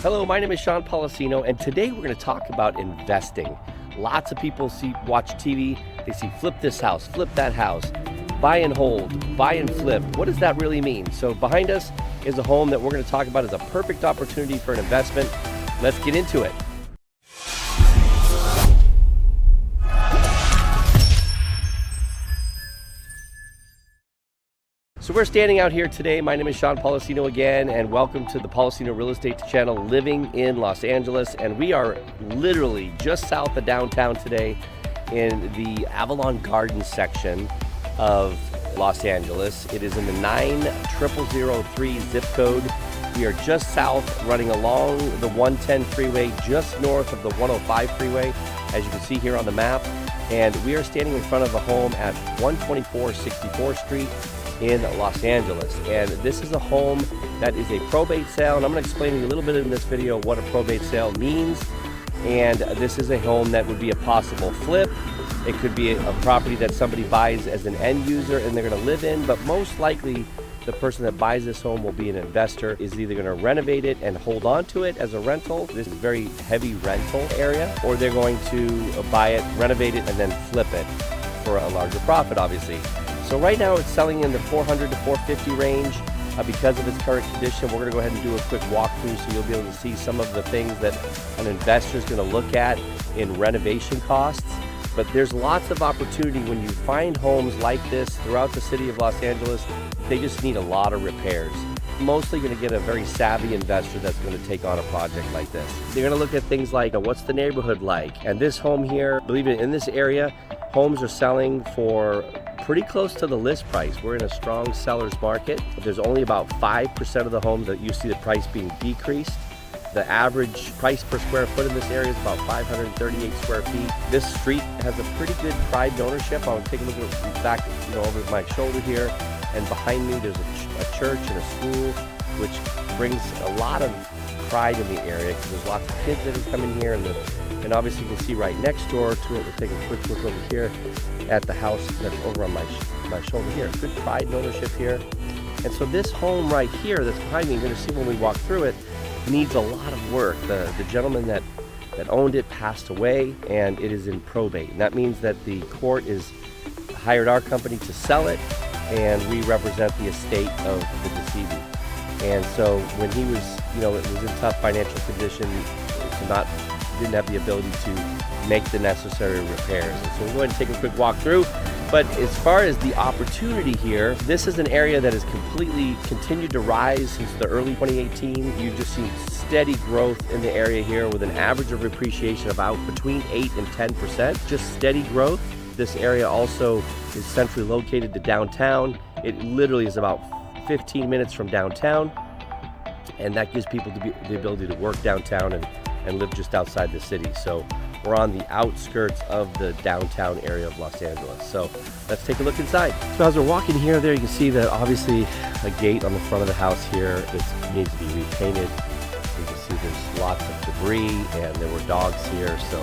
Hello, my name is Sean Poliseno, and today we're going to talk about investing. Lots of people watch TV, they see flip this house, flip that house, buy and hold, buy and flip. What does that really mean? So behind us is a home that we're going to talk about as a perfect opportunity for an investment. Let's get into it. So we're standing out here today. My name is Sean Poliseno again, and welcome to the Poliseno Real Estate channel, living in Los Angeles. And we are literally just south of downtown today in the Avalon Gardens section of Los Angeles. It is in the 90003 zip code. We are just south, running along the 110 freeway, just north of the 105 freeway, as you can see here on the map. And we are standing in front of a home at 124 64th Street in Los Angeles. And this is a home that is a probate sale, and I'm going to explain to you a little bit in this video what a probate sale means. And this is a home that would be a possible flip. It could be a property that somebody buys as an end user and they're going to live in, but most likely the person that buys this home will be an investor, is either going to renovate it and hold on to it as a rental. This is a very heavy rental area, or they're going to buy it, renovate it, and then flip it for a larger profit, obviously. So right now it's selling in the 400 to 450 range. Because of its current condition, we're going to go ahead and do a quick walkthrough so you'll be able to see some of the things that an investor is going to look at in renovation costs. But there's lots of opportunity when you find homes like this throughout the city of Los Angeles. They just need a lot of repairs. Mostly going to get a very savvy investor that's going to take on a project like this. They're going to look at things like, what's the neighborhood like? And this home here, believe it, in this area, homes are selling for pretty close to the list price. We're in a strong seller's market. There's only about 5% of the homes that you see the price being decreased. The average price per square foot in this area is about 538 square feet. This street has a pretty good pride in ownership. I'll take a look at back, over my shoulder here, and behind me there's a church and a school, which brings a lot of pride in the area because there's lots of kids that are coming here, and obviously you can see right next door to it. We'll take a quick look over here at the house that's over on my shoulder here. Good pride and ownership here. And so this home right here that's behind me, you're going to see when we walk through it, needs a lot of work. The gentleman that owned it passed away, and it is in probate. And that means that the court is hired our company to sell it, and we represent the estate of the decedent. And so when he was, it was in tough financial condition, didn't have the ability to make the necessary repairs. And so we'll go ahead and take a quick walk through. But as far as the opportunity here, this is an area that has completely continued to rise since the early 2018. You've just seen steady growth in the area here with an average of appreciation about between 8 and 10%, just steady growth. This area also is centrally located to downtown. It literally is about 15 minutes from downtown, and that gives people the ability to work downtown and live just outside the city. So we're on the outskirts of the downtown area of Los Angeles. So let's take a look inside. So as we're walking here, there you can see that obviously a gate on the front of the house here that needs to be repainted. You can see there's lots of debris, and there were dogs here, so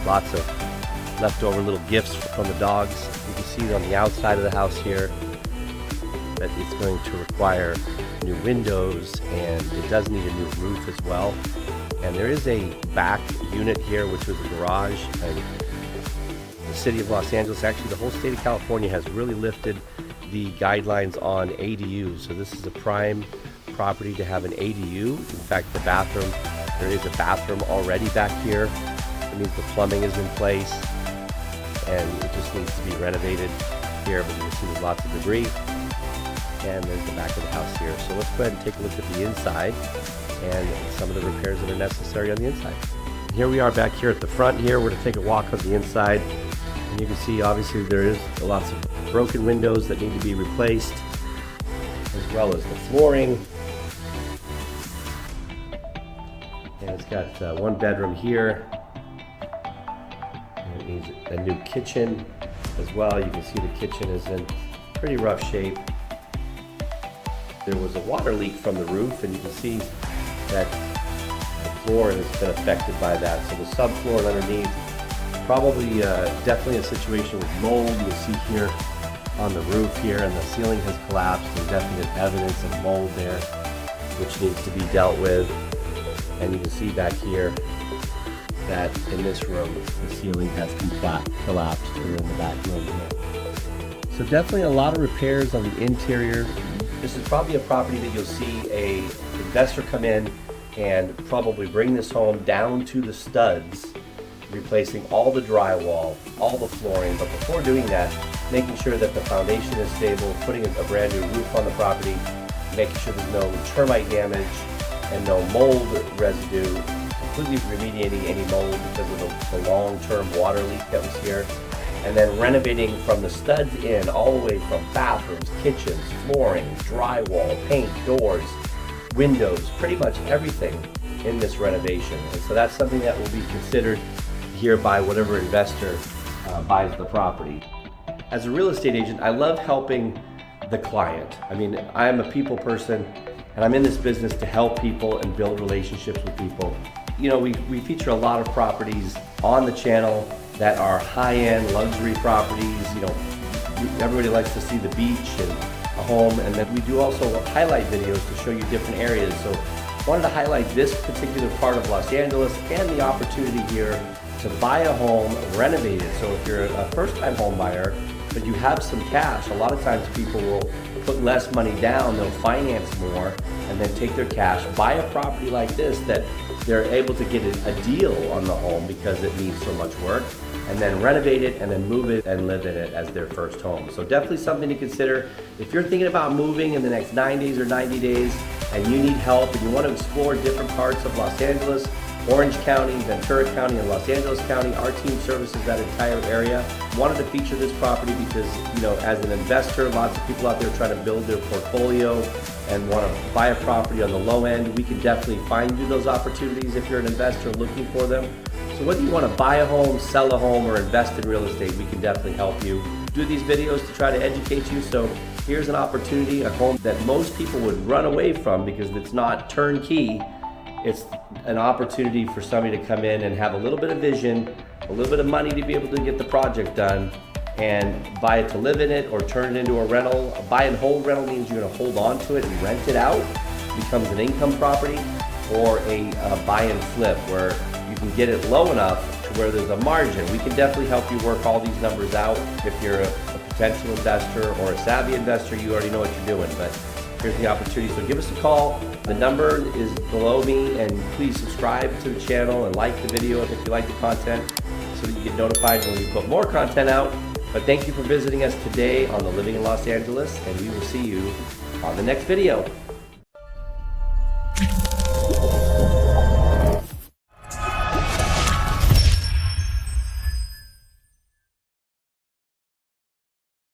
lots of leftover little gifts from the dogs. You can see on the outside of the house here that it's going to require new windows, and it does need a new roof as well. And there is a back unit here, which was a garage. And the city of Los Angeles, actually the whole state of California, has really lifted the guidelines on ADUs. So this is a prime property to have an ADU. In fact, the bathroom, there is a bathroom already back here. It means the plumbing is in place, and it just needs to be renovated here. But you can see there's lots of debris. And there's the back of the house here. So let's go ahead and take a look at the inside and some of the repairs that are necessary on the inside. Here we are back here at the front here. We're going to take a walk on the inside, and you can see obviously there is lots of broken windows that need to be replaced, as well as the flooring. And it's got one bedroom here, and it needs a new kitchen as well. You can see the kitchen is in pretty rough shape. There was a water leak from the roof, and you can see that the floor has been affected by that. So the subfloor underneath, probably definitely a situation with mold. You can see here on the roof here, and the ceiling has collapsed. There's definite evidence of mold there, which needs to be dealt with. And you can see back here that in this room, the ceiling has collapsed here in the back room here. So definitely a lot of repairs on the interior. This is probably a property that you'll see a investor come in and probably bring this home down to the studs, replacing all the drywall, all the flooring, but before doing that, making sure that the foundation is stable, putting a brand new roof on the property, making sure there's no termite damage and no mold residue, completely remediating any mold because of the long-term water leak that was here, and then renovating from the studs in, all the way from bathrooms, kitchens, flooring, drywall, paint, doors, windows, pretty much everything in this renovation. And so that's something that will be considered here by whatever investor buys the property. As a real estate agent, I love helping the client. I mean, I am a people person, and I'm in this business to help people and build relationships with people. You know, we feature a lot of properties on the channel that are high-end luxury properties. You know, everybody likes to see the beach and a home, and then we do also highlight videos to show you different areas. So I wanted to highlight this particular part of Los Angeles and the opportunity here to buy a home, renovate it. So if you're a first-time home buyer, but you have some cash, a lot of times people will put less money down, they'll finance more, and then take their cash, buy a property like this that they're able to get a deal on the home because it needs so much work, and then renovate it and then move it and live in it as their first home. So definitely something to consider. If you're thinking about moving in the next 9 days or 90 days and you need help and you want to explore different parts of Los Angeles, Orange County, Ventura County, and Los Angeles County, our team services that entire area. Wanted to feature this property because, you know, as an investor, lots of people out there trying to build their portfolio and want to buy a property on the low end. We can definitely find you those opportunities if you're an investor looking for them. So whether you want to buy a home, sell a home, or invest in real estate, we can definitely help you. Do these videos to try to educate you. So here's an opportunity, a home that most people would run away from because it's not turnkey. It's an opportunity for somebody to come in and have a little bit of vision, a little bit of money to be able to get the project done, and buy it to live in it or turn it into a rental. A buy and hold rental means you're going to hold on to it and rent it out. It becomes an income property, or a buy and flip where you can get it low enough to where there's a margin. We can definitely help you work all these numbers out. If you're a potential investor or a savvy investor, you already know what you're doing, but here's the opportunity. So give us a call. The number is below me, and please subscribe to the channel and like the video if you like the content so that you get notified when we put more content out. But thank you for visiting us today on the Living in Los Angeles, and we will see you on the next video.